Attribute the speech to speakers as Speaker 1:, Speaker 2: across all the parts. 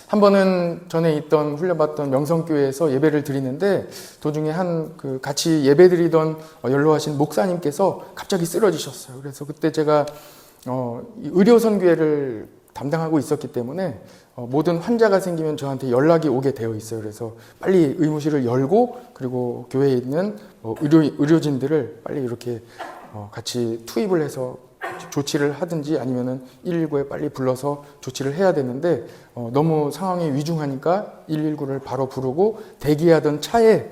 Speaker 1: 한 번은 전에 있던 훈련받던 명성교회에서 예배를 드리는데 도중에 같이 예배 드리던 연로하신 목사님께서 갑자기 쓰러지셨어요. 그래서 그때 제가 의료선교회를 담당하고 있었기 때문에 모든 환자가 생기면 저한테 연락이 오게 되어 있어요. 그래서 빨리 의무실을 열고 그리고 교회에 있는 의료진들을 빨리 이렇게 같이 투입을 해서 조치를 하든지 아니면은 119에 빨리 불러서 조치를 해야 되는데 너무 상황이 위중하니까 119를 바로 부르고 대기하던 차에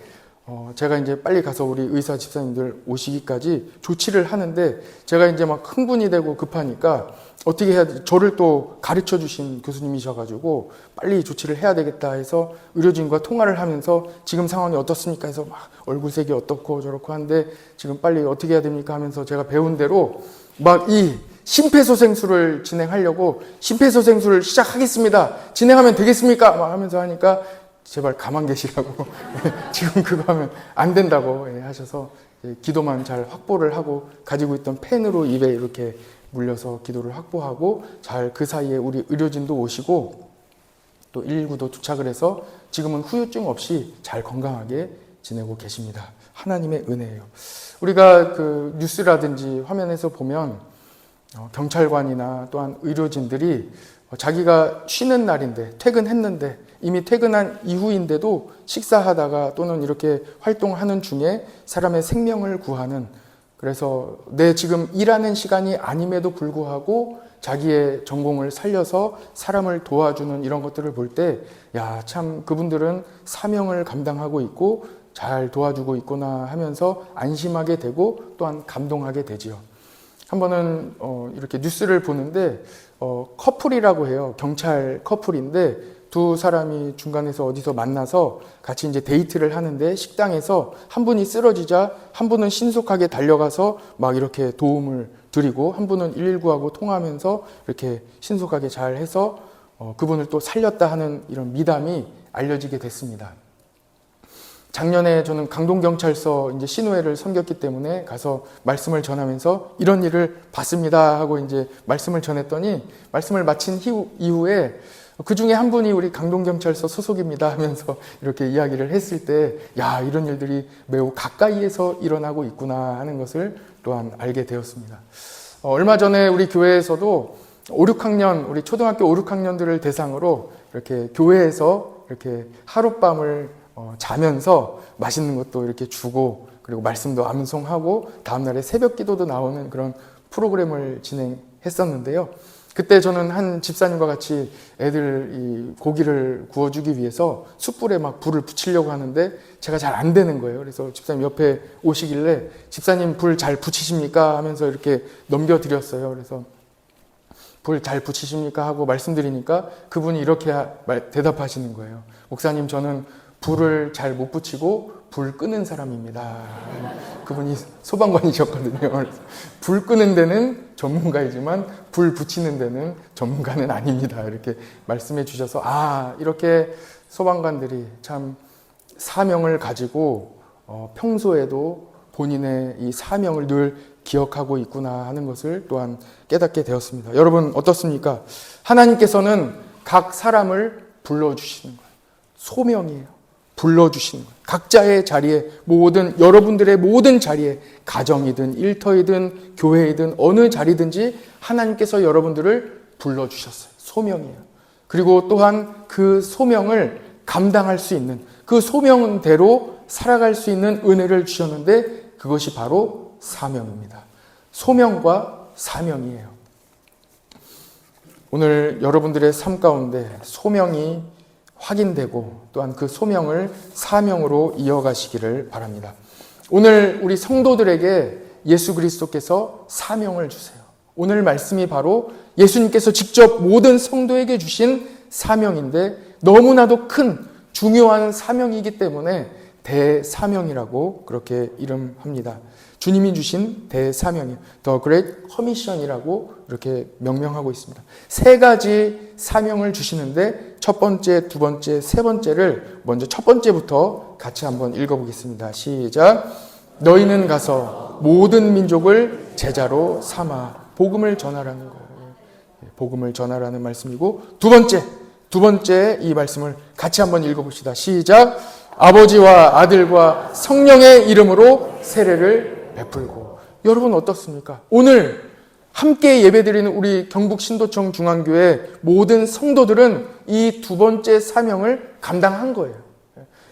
Speaker 1: 제가 이제 빨리 가서 우리 의사 집사님들 오시기까지 조치를 하는데 제가 이제 막 흥분이 되고 급하니까 어떻게 해야 돼? 저를 또 가르쳐 주신 교수님이셔가지고 빨리 조치를 해야 되겠다 해서 의료진과 통화를 하면서 지금 상황이 어떻습니까? 해서 막 얼굴색이 어떻고 저렇고 한데 지금 빨리 어떻게 해야 됩니까? 하면서 제가 배운 대로 막 이 심폐소생술을 진행하려고 심폐소생술을 시작하겠습니다. 진행하면 되겠습니까? 막 하면서 하니까 제발 가만 계시라고 지금 그거 하면 안 된다고 하셔서 기도만 잘 확보를 하고 가지고 있던 펜으로 입에 이렇게 물려서 기도를 확보하고 잘 그 사이에 우리 의료진도 오시고 또 119도 도착을 해서 지금은 후유증 없이 잘 건강하게 지내고 계십니다. 하나님의 은혜예요. 우리가 그 뉴스라든지 화면에서 보면 경찰관이나 또한 의료진들이 자기가 쉬는 날인데 퇴근했는데 이미 퇴근한 이후인데도 식사하다가 또는 이렇게 활동하는 중에 사람의 생명을 구하는, 그래서 내 지금 일하는 시간이 아님에도 불구하고 자기의 전공을 살려서 사람을 도와주는 이런 것들을 볼 때 야, 참 그분들은 사명을 감당하고 있고 잘 도와주고 있구나 하면서 안심하게 되고 또한 감동하게 되지요. 한 번은 이렇게 뉴스를 보는데 커플이라고 해요. 경찰 커플인데 두 사람이 중간에서 어디서 만나서 같이 이제 데이트를 하는데 식당에서 한 분이 쓰러지자 한 분은 신속하게 달려가서 막 이렇게 도움을 드리고 한 분은 119하고 통화하면서 이렇게 신속하게 잘 해서 그분을 또 살렸다 하는 이런 미담이 알려지게 됐습니다. 작년에 저는 강동경찰서 이제 신우회를 섬겼기 때문에 가서 말씀을 전하면서 이런 일을 봤습니다 하고 이제 말씀을 전했더니 말씀을 마친 이후에 그 중에 한 분이 우리 강동경찰서 소속입니다 하면서 이렇게 이야기를 했을 때 야, 이런 일들이 매우 가까이에서 일어나고 있구나 하는 것을 또한 알게 되었습니다. 얼마 전에 우리 교회에서도 5, 6학년, 우리 초등학교 5, 6학년들을 대상으로 이렇게 교회에서 이렇게 하룻밤을 자면서 맛있는 것도 이렇게 주고 그리고 말씀도 암송하고 다음날에 새벽 기도도 나오는 그런 프로그램을 진행했었는데요. 그때 저는 한 집사님과 같이 애들 이 고기를 구워주기 위해서 숯불에 막 불을 붙이려고 하는데 제가 잘 안 되는 거예요. 그래서 집사님 옆에 오시길래 집사님 불 잘 붙이십니까? 하면서 이렇게 넘겨드렸어요. 그래서 불 잘 붙이십니까? 하고 말씀드리니까 그분이 이렇게 대답하시는 거예요. 목사님, 저는 불을 잘 못 붙이고 불 끄는 사람입니다. 그분이 소방관이셨거든요. 불 끄는 데는 전문가이지만 불 붙이는 데는 전문가는 아닙니다. 이렇게 말씀해 주셔서 이렇게 소방관들이 참 사명을 가지고 평소에도 본인의 이 사명을 늘 기억하고 있구나 하는 것을 또한 깨닫게 되었습니다. 여러분 어떻습니까? 하나님께서는 각 사람을 불러주시는 거예요. 소명이에요. 불러주시는 거예요. 각자의 자리에, 여러분들의 모든 자리에, 가정이든 일터이든 교회이든 어느 자리든지 하나님께서 여러분들을 불러주셨어요. 소명이에요. 그리고 또한 그 소명을 감당할 수 있는, 그 소명대로 살아갈 수 있는 은혜를 주셨는데 그것이 바로 사명입니다. 소명과 사명이에요. 오늘 여러분들의 삶 가운데 소명이 확인되고 또한 그 소명을 사명으로 이어가시기를 바랍니다. 오늘 우리 성도들에게 예수 그리스도께서 사명을 주세요. 오늘 말씀이 바로 예수님께서 직접 모든 성도에게 주신 사명인데 너무나도 큰 중요한 사명이기 때문에 대사명이라고 그렇게 이름합니다. 주님이 주신 대사명이에요. The Great Commission이라고 이렇게 명명하고 있습니다. 세 가지 사명을 주시는데 첫 번째, 두 번째, 세 번째를 먼저 첫 번째부터 같이 한번 읽어보겠습니다. 시작. 너희는 가서 모든 민족을 제자로 삼아 복음을 전하라는 거예요. 복음을 전하라는 말씀이고 두 번째, 두 번째 이 말씀을 같이 한번 읽어봅시다. 시작. 아버지와 아들과 성령의 이름으로 세례를 베풀고. 여러분 어떻습니까? 오늘 함께 예배드리는 우리 경북 신도청 중앙교회 모든 성도들은 이 두 번째 사명을 감당한 거예요.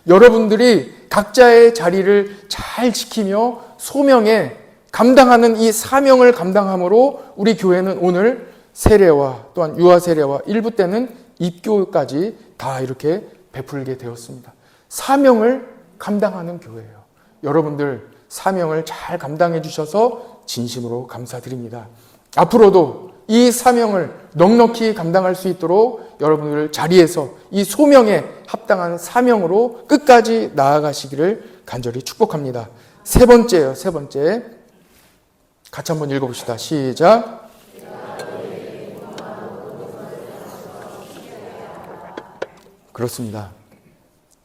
Speaker 1: 여러분들이 각자의 자리를 잘 지키며 소명에 감당하는 이 사명을 감당함으로 우리 교회는 오늘 세례와 또한 유아 세례와 일부 때는 입교까지 다 이렇게 베풀게 되었습니다. 사명을 감당하는 교회예요. 여러분들 사명을 잘 감당해 주셔서 진심으로 감사드립니다. 앞으로도 이 사명을 넉넉히 감당할 수 있도록 여러분들 자리에서 이 소명에 합당한 사명으로 끝까지 나아가시기를 간절히 축복합니다. 세 번째요. 세 번째. 같이 한번 읽어봅시다. 시작. 그렇습니다.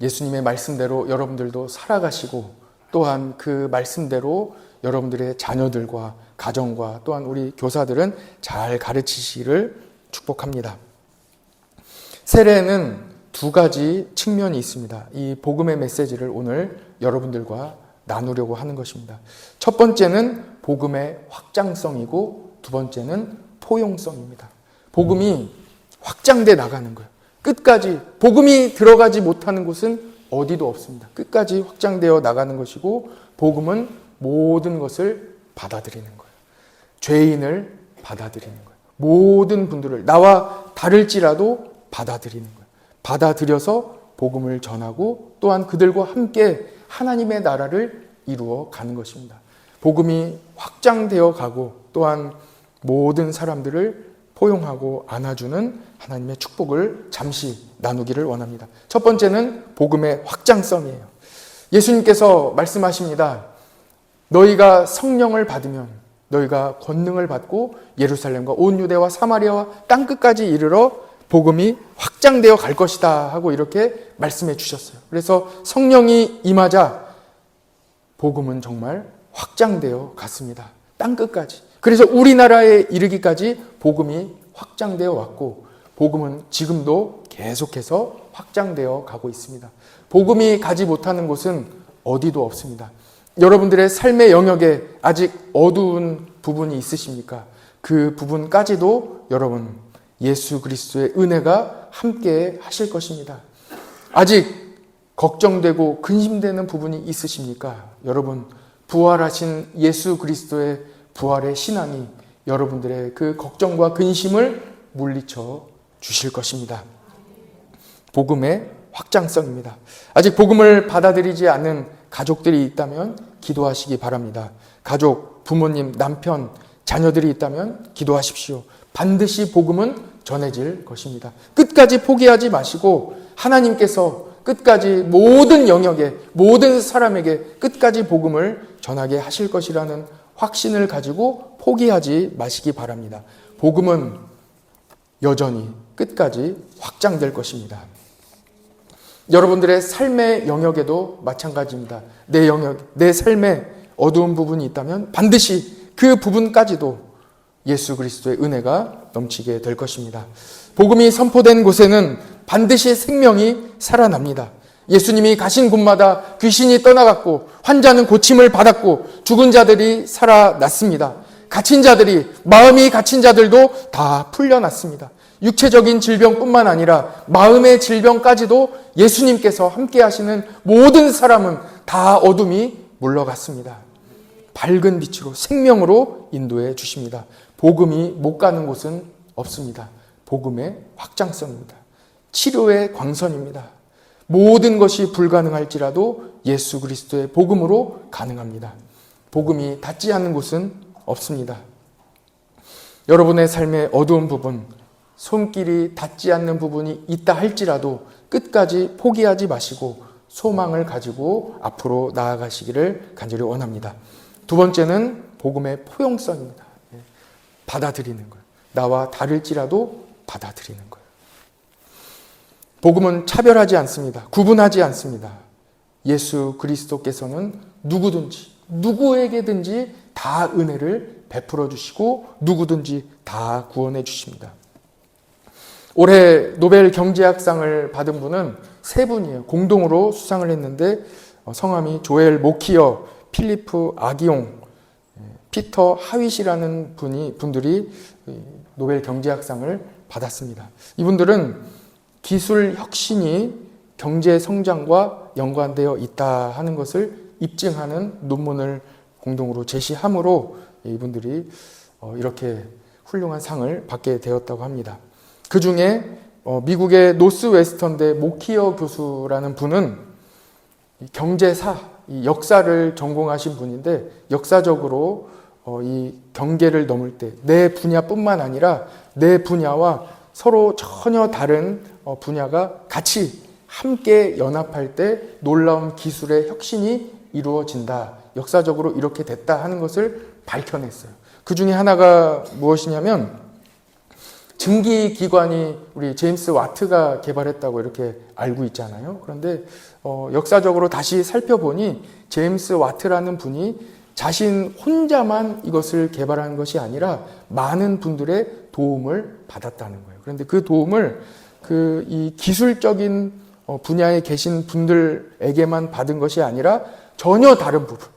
Speaker 1: 예수님의 말씀대로 여러분들도 살아가시고 또한 그 말씀대로 여러분들의 자녀들과 가정과 또한 우리 교사들은 잘 가르치시기를 축복합니다. 세례에는 두 가지 측면이 있습니다. 이 복음의 메시지를 오늘 여러분들과 나누려고 하는 것입니다. 첫 번째는 복음의 확장성이고 두 번째는 포용성입니다. 복음이 확장돼 나가는 거예요. 끝까지 복음이 들어가지 못하는 곳은 어디도 없습니다. 끝까지 확장되어 나가는 것이고 복음은 모든 것을 받아들이는 거예요. 죄인을 받아들이는 거예요. 모든 분들을 나와 다를지라도 받아들이는 거예요. 받아들여서 복음을 전하고 또한 그들과 함께 하나님의 나라를 이루어 가는 것입니다. 복음이 확장되어 가고 또한 모든 사람들을 포용하고 안아주는 하나님의 축복을 잠시 나누기를 원합니다. 첫 번째는 복음의 확장성이에요. 예수님께서 말씀하십니다. 너희가 성령을 받으면 너희가 권능을 받고 예루살렘과 온 유대와 사마리아와 땅끝까지 이르러 복음이 확장되어 갈 것이다 하고 이렇게 말씀해 주셨어요. 그래서 성령이 임하자 복음은 정말 확장되어 갔습니다. 땅끝까지. 그래서 우리나라에 이르기까지 복음이 확장되어 왔고 복음은 지금도 계속해서 확장되어 가고 있습니다. 복음이 가지 못하는 곳은 어디도 없습니다. 여러분들의 삶의 영역에 아직 어두운 부분이 있으십니까? 그 부분까지도 여러분 예수 그리스도의 은혜가 함께 하실 것입니다. 아직 걱정되고 근심되는 부분이 있으십니까? 여러분 부활하신 예수 그리스도의 부활의 신앙이 여러분들의 그 걱정과 근심을 물리쳐 주실 것입니다. 복음의 확장성입니다. 아직 복음을 받아들이지 않는 가족들이 있다면 기도하시기 바랍니다. 가족, 부모님, 남편, 자녀들이 있다면 기도하십시오. 반드시 복음은 전해질 것입니다. 끝까지 포기하지 마시고 하나님께서 끝까지 모든 영역에 모든 사람에게 끝까지 복음을 전하게 하실 것이라는 확신을 가지고 포기하지 마시기 바랍니다. 복음은 여전히 끝까지 확장될 것입니다. 여러분들의 삶의 영역에도 마찬가지입니다. 내 영역, 내 삶에 어두운 부분이 있다면 반드시 그 부분까지도 예수 그리스도의 은혜가 넘치게 될 것입니다. 복음이 선포된 곳에는 반드시 생명이 살아납니다. 예수님이 가신 곳마다 귀신이 떠나갔고 환자는 고침을 받았고 죽은 자들이 살아났습니다. 갇힌 자들이 마음이 갇힌 자들도 다 풀려났습니다. 육체적인 질병뿐만 아니라 마음의 질병까지도 예수님께서 함께 하시는 모든 사람은 다 어둠이 물러갔습니다. 밝은 빛으로 생명으로 인도해 주십니다. 복음이 못 가는 곳은 없습니다. 복음의 확장성입니다. 치료의 광선입니다. 모든 것이 불가능할지라도 예수 그리스도의 복음으로 가능합니다. 복음이 닿지 않는 곳은 없습니다. 여러분의 삶의 어두운 부분, 손길이 닿지 않는 부분이 있다 할지라도 끝까지 포기하지 마시고 소망을 가지고 앞으로 나아가시기를 간절히 원합니다. 두 번째는 복음의 포용성입니다. 받아들이는 거예요. 나와 다를지라도 받아들이는 거예요. 복음은 차별하지 않습니다. 구분하지 않습니다. 예수 그리스도께서는 누구든지 누구에게든지 다 은혜를 베풀어 주시고 누구든지 다 구원해 주십니다. 올해 노벨 경제학상을 받은 분은 세 분이에요. 공동으로 수상을 했는데 성함이 조엘 모키어, 필리프 아기옹, 피터 하윗이라는 분들이 노벨 경제학상을 받았습니다. 이분들은 기술 혁신이 경제 성장과 연관되어 있다 하는 것을 입증하는 논문을 공동으로 제시함으로 이분들이 이렇게 훌륭한 상을 받게 되었다고 합니다. 그 중에 미국의 노스웨스턴대 모키어 교수라는 분은 경제사, 이 역사를 전공하신 분인데 역사적으로 이 경계를 넘을 때 내 분야뿐만 아니라 내 분야와 서로 전혀 다른 분야가 같이 함께 연합할 때 놀라운 기술의 혁신이 이루어진다. 역사적으로 이렇게 됐다 하는 것을 밝혀냈어요. 그 중에 하나가 무엇이냐면 증기기관이 우리 제임스 와트가 개발했다고 이렇게 알고 있잖아요. 그런데 역사적으로 다시 살펴보니 제임스 와트라는 분이 자신 혼자만 이것을 개발한 것이 아니라 많은 분들의 도움을 받았다는 거예요. 그런데 그 도움을 이 기술적인 분야에 계신 분들에게만 받은 것이 아니라 전혀 다른 부분,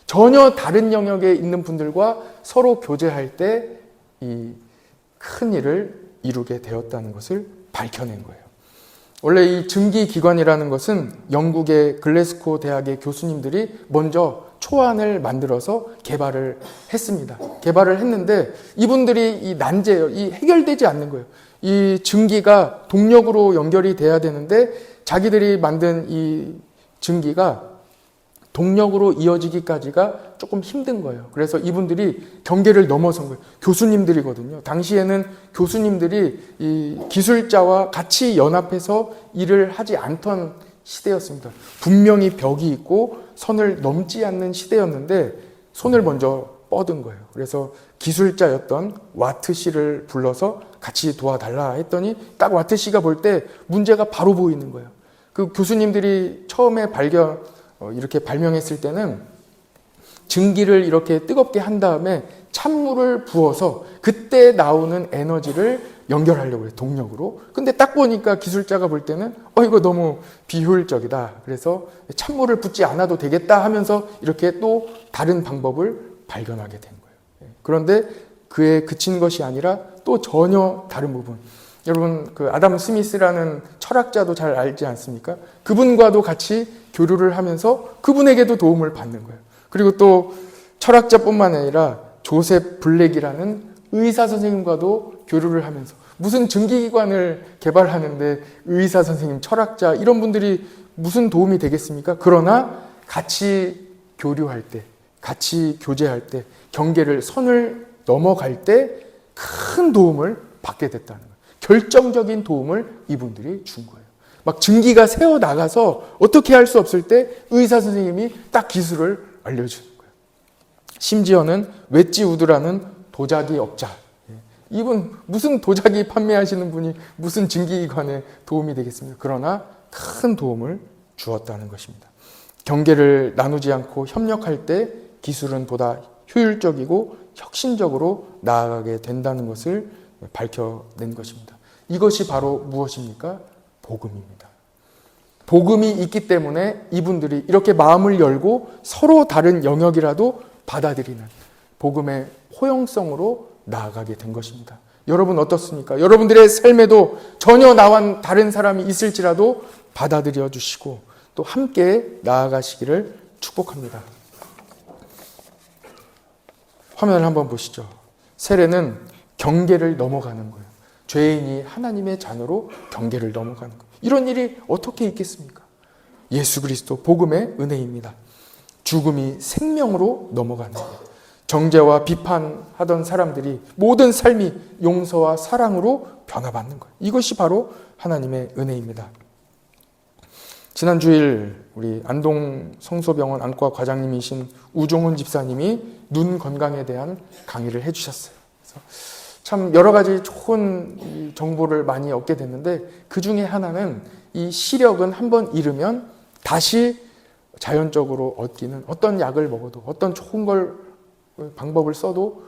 Speaker 1: 전혀 다른 영역에 있는 분들과 서로 교제할 때 이 큰 일을 이루게 되었다는 것을 밝혀낸 거예요. 원래 이 증기기관이라는 것은 영국의 글래스고 대학의 교수님들이 먼저 초안을 만들어서 개발을 했습니다. 개발을 했는데 이분들이 이 난제예요. 이 해결되지 않는 거예요. 이 증기가 동력으로 연결이 돼야 되는데 자기들이 만든 이 증기가 동력으로 이어지기까지가 조금 힘든 거예요. 그래서 이분들이 경계를 넘어선 거예요. 교수님들이거든요. 당시에는 교수님들이 이 기술자와 같이 연합해서 일을 하지 않던 시대였습니다. 분명히 벽이 있고 선을 넘지 않는 시대였는데 손을 먼저 뻗은 거예요. 그래서 기술자였던 와트 씨를 불러서 같이 도와달라 했더니 딱 와트 씨가 볼 때 문제가 바로 보이는 거예요. 그 교수님들이 처음에 이렇게 발명했을 때는 증기를 이렇게 뜨겁게 한 다음에 찬물을 부어서 그때 나오는 에너지를 연결하려고 해요. 동력으로. 근데 딱 보니까 기술자가 볼 때는 이거 너무 비효율적이다. 그래서 찬물을 붓지 않아도 되겠다 하면서 이렇게 또 다른 방법을 발견하게 된 거예요. 그런데 그에 그친 것이 아니라 또 전혀 다른 부분. 여러분 그 아담 스미스라는 철학자도 잘 알지 않습니까? 그분과도 같이 교류를 하면서 그분에게도 도움을 받는 거예요. 그리고 또 철학자뿐만 아니라 조셉 블랙이라는 의사 선생님과도 교류를 하면서 무슨 증기기관을 개발하는데 의사 선생님, 철학자 이런 분들이 무슨 도움이 되겠습니까? 그러나 같이 교류할 때, 같이 교제할 때, 선을 넘어갈 때 큰 도움을 받게 됐다는 거예요. 결정적인 도움을 이분들이 준 거예요. 막 증기가 새어 나가서 어떻게 할 수 없을 때 의사 선생님이 딱 기술을 알려주는 거예요. 심지어는 웨지 우드라는 도자기 업자. 이분 무슨 도자기 판매하시는 분이 무슨 증기기관에 도움이 되겠습니까? 그러나 큰 도움을 주었다는 것입니다. 경계를 나누지 않고 협력할 때 기술은 보다 효율적이고 혁신적으로 나아가게 된다는 것을 밝혀낸 것입니다. 이것이 바로 무엇입니까? 복음입니다. 복음이 있기 때문에 이분들이 이렇게 마음을 열고 서로 다른 영역이라도 받아들이는 복음의 호영성으로 나아가게 된 것입니다. 여러분 어떻습니까? 여러분들의 삶에도 전혀 나와 다른 사람이 있을지라도 받아들여 주시고 또 함께 나아가시기를 축복합니다. 화면을 한번 보시죠. 세례는 경계를 넘어가는 거예요. 죄인이 하나님의 자녀로 경계를 넘어가는 거예요. 이런 일이 어떻게 있겠습니까? 예수 그리스도 복음의 은혜입니다. 죽음이 생명으로 넘어가는 거예요. 정죄와 비판하던 사람들이 모든 삶이 용서와 사랑으로 변화받는 거예요. 이것이 바로 하나님의 은혜입니다. 지난 주일 우리 안동 성소병원 안과 과장님이신 우종훈 집사님이 눈 건강에 대한 강의를 해주셨어요. 그래서 참 여러 가지 좋은 정보를 많이 얻게 됐는데 그 중에 하나는 이 시력은 한번 잃으면 다시 자연적으로 얻기는 어떤 약을 먹어도 어떤 좋은 방법을 써도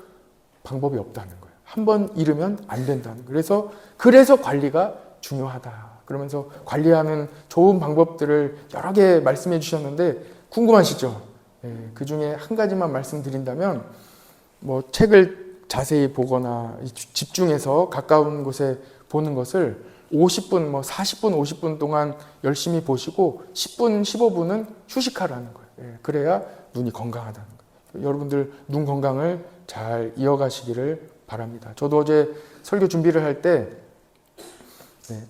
Speaker 1: 방법이 없다는 거예요. 한 번 잃으면 안 된다는 거예요. 그래서 관리가 중요하다. 그러면서 관리하는 좋은 방법들을 여러 개 말씀해 주셨는데 궁금하시죠? 그 중에 한 가지만 말씀드린다면 뭐 책을 자세히 보거나 집중해서 가까운 곳에 보는 것을 50분, 40분, 50분 동안 열심히 보시고 10분, 15분은 휴식하라는 거예요. 그래야 눈이 건강하다는 거예요. 여러분들 눈 건강을 잘 이어가시기를 바랍니다. 저도 어제 설교 준비를 할 때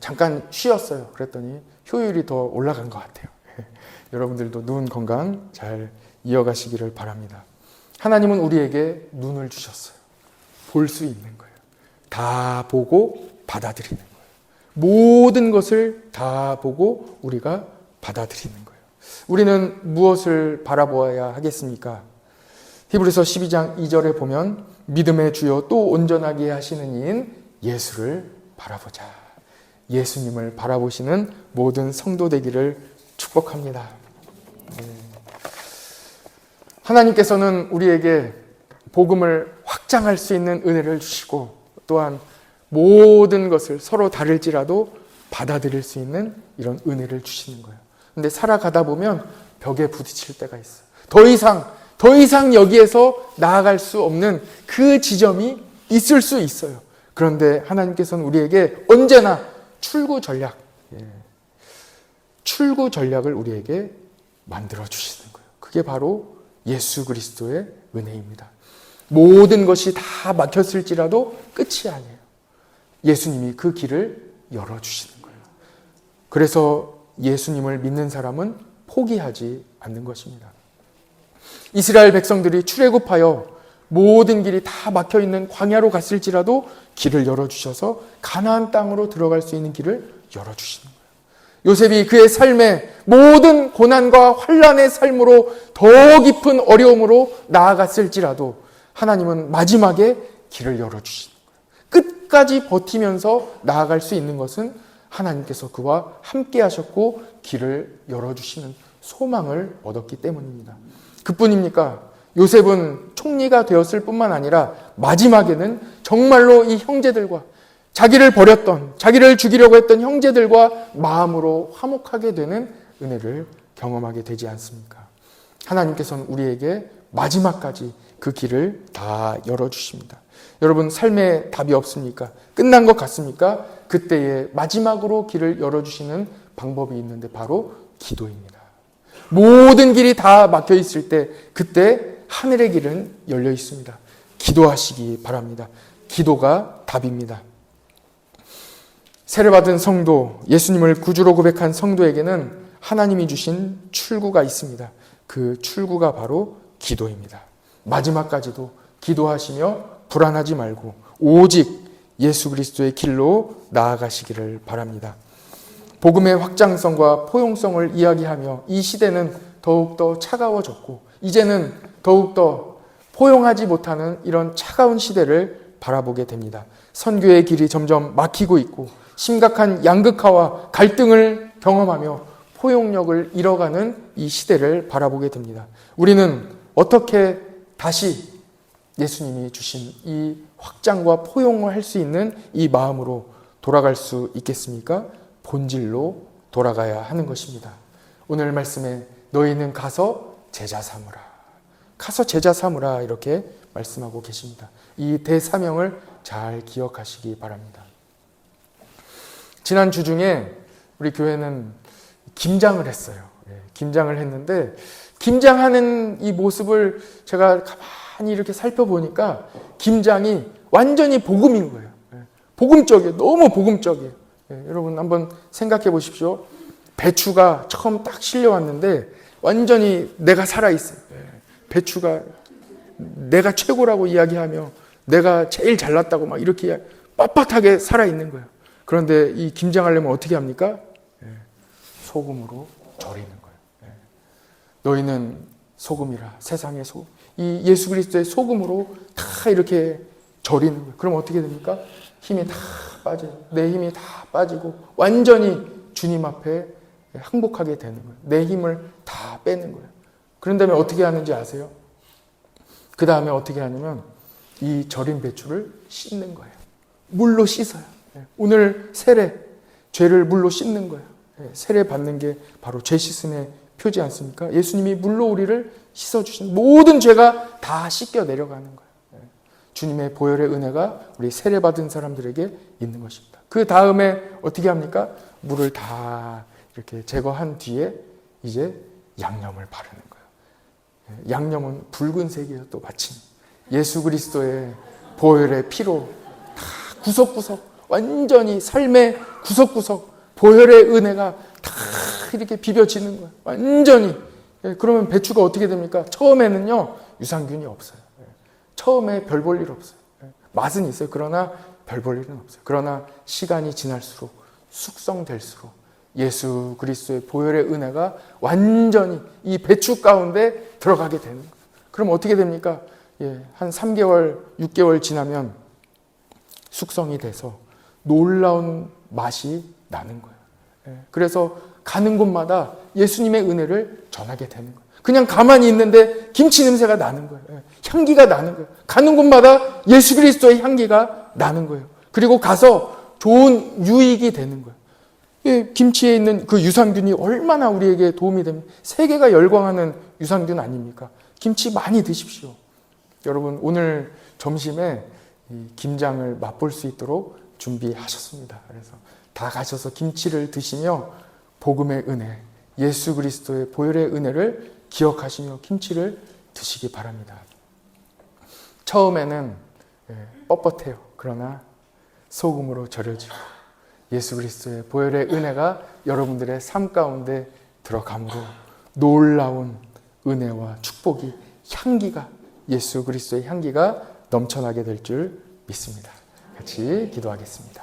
Speaker 1: 잠깐 쉬었어요. 그랬더니 효율이 더 올라간 것 같아요. 여러분들도 눈 건강 잘 이어가시기를 바랍니다. 하나님은 우리에게 눈을 주셨어요. 볼 수 있는 거예요. 다 보고 받아들이는 거예요. 모든 것을 다 보고 우리가 받아들이는 거예요. 우리는 무엇을 바라보아야 하겠습니까? 히브리서 12장 2절에 보면 믿음의 주요 또 온전하게 하시는 이인 예수를 바라보자. 예수님을 바라보시는 모든 성도 되기를 축복합니다. 하나님께서는 우리에게 복음을 확장할 수 있는 은혜를 주시고 또한 모든 것을 서로 다를지라도 받아들일 수 있는 이런 은혜를 주시는 거예요. 근데 살아가다 보면 벽에 부딪힐 때가 있어요. 더 이상 여기에서 나아갈 수 없는 그 지점이 있을 수 있어요. 그런데 하나님께서는 우리에게 언제나 출구 전략을 우리에게 만들어 주시는 거예요. 그게 바로 예수 그리스도의 은혜입니다. 모든 것이 다 막혔을지라도 끝이 아니에요. 예수님이 그 길을 열어주시는 거예요. 그래서 예수님을 믿는 사람은 포기하지 않는 것입니다. 이스라엘 백성들이 출애굽하여 모든 길이 다 막혀있는 광야로 갔을지라도 길을 열어주셔서 가나안 땅으로 들어갈 수 있는 길을 열어주시는 거예요. 요셉이 그의 삶에 모든 고난과 환난의 삶으로 더 깊은 어려움으로 나아갔을지라도 하나님은 마지막에 길을 열어주시는 거예요. 끝까지 버티면서 나아갈 수 있는 것은 하나님께서 그와 함께 하셨고 길을 열어주시는 소망을 얻었기 때문입니다. 그뿐입니까? 요셉은 총리가 되었을 뿐만 아니라 마지막에는 정말로 이 형제들과 자기를 버렸던, 자기를 죽이려고 했던 형제들과 마음으로 화목하게 되는 은혜를 경험하게 되지 않습니까? 하나님께서는 우리에게 마지막까지 그 길을 다 열어주십니다. 여러분, 삶에 답이 없습니까? 끝난 것 같습니까? 그때에 마지막으로 길을 열어주시는 방법이 있는데 바로 기도입니다. 모든 길이 다 막혀 있을 때 그때 하늘의 길은 열려 있습니다. 기도하시기 바랍니다. 기도가 답입니다. 세례받은 성도, 예수님을 구주로 고백한 성도에게는 하나님이 주신 출구가 있습니다. 그 출구가 바로 기도입니다. 마지막까지도 기도하시며 불안하지 말고 오직 예수 그리스도의 길로 나아가시기를 바랍니다. 복음의 확장성과 포용성을 이야기하며 이 시대는 더욱더 차가워졌고 이제는 더욱더 포용하지 못하는 이런 차가운 시대를 바라보게 됩니다. 선교의 길이 점점 막히고 있고 심각한 양극화와 갈등을 경험하며 포용력을 잃어가는 이 시대를 바라보게 됩니다. 우리는 어떻게 다시 예수님이 주신 이 확장과 포용을 할 수 있는 이 마음으로 돌아갈 수 있겠습니까? 본질로 돌아가야 하는 것입니다. 오늘 말씀에 너희는 가서 제자 삼으라. 가서 제자 삼으라 이렇게 말씀하고 계십니다. 이 대사명을 잘 기억하시기 바랍니다. 지난 주 중에 우리 교회는 김장을 했어요. 김장을 했는데 김장하는 이 모습을 제가 가만히 이렇게 살펴보니까 김장이 완전히 복음인 거예요. 복음적이에요. 너무 복음적이에요. 여러분 한번 생각해 보십시오. 배추가 처음 딱 실려왔는데 완전히 내가 살아있어요. 배추가 내가 최고라고 이야기하며 내가 제일 잘났다고 막 이렇게 빳빳하게 살아있는 거예요. 그런데 이 김장하려면 어떻게 합니까? 소금으로 절이는 거예요. 너희는 소금이라 세상의 소금. 이 예수 그리스도의 소금으로 다 이렇게 절이는 거예요. 그럼 어떻게 됩니까? 힘이 다 빠져요. 내 힘이 다 빠지고 완전히 주님 앞에 항복하게 되는 거예요. 내 힘을 다 빼는 거예요. 그런 다음에 어떻게 하는지 아세요? 그 다음에 어떻게 하냐면 이 절인 배추를 씻는 거예요. 물로 씻어요. 오늘 세례, 죄를 물로 씻는 거예요. 세례 받는 게 바로 죄 씻음의 표지 않습니까? 예수님이 물로 우리를 씻어주신 모든 죄가 다 씻겨 내려가는 거예요. 주님의 보혈의 은혜가 우리 세례 받은 사람들에게 있는 것입니다. 그 다음에 어떻게 합니까? 물을 다 이렇게 제거한 뒤에 이제 양념을 바르는 거예요. 양념은 붉은색이에요. 또 마침 예수 그리스도의 보혈의 피로 다 구석구석 완전히 삶의 구석구석 보혈의 은혜가 다 이렇게 비벼지는 거예요. 완전히. 그러면 배추가 어떻게 됩니까? 처음에는요 유산균이 없어요. 처음에 별 볼 일 없어요. 맛은 있어요. 그러나 별 볼 일은 없어요. 그러나 시간이 지날수록 숙성될수록 예수 그리스도의 보혈의 은혜가 완전히 이 배추 가운데 들어가게 되는 거예요. 그럼 어떻게 됩니까? 한 3개월, 6개월 지나면 숙성이 돼서 놀라운 맛이 나는 거예요. 그래서 가는 곳마다 예수님의 은혜를 전하게 되는 거예요. 그냥 가만히 있는데 김치 냄새가 나는 거예요. 향기가 나는 거예요. 가는 곳마다 예수 그리스도의 향기가 나는 거예요. 그리고 가서 좋은 유익이 되는 거예요. 김치에 있는 그 유산균이 얼마나 우리에게 도움이 됩니까? 세계가 열광하는 유산균 아닙니까? 김치 많이 드십시오. 여러분 오늘 점심에 이 김장을 맛볼 수 있도록 준비하셨습니다. 그래서 다 가셔서 김치를 드시며 복음의 은혜, 예수 그리스도의 보혈의 은혜를 기억하시며 김치를 드시기 바랍니다. 처음에는 뻣뻣해요. 그러나 소금으로 절여지고 예수 그리스도의 보혈의 은혜가 여러분들의 삶 가운데 들어감으로 놀라운 은혜와 축복이 향기가 예수 그리스도의 향기가 넘쳐나게 될 줄 믿습니다. 같이 기도하겠습니다.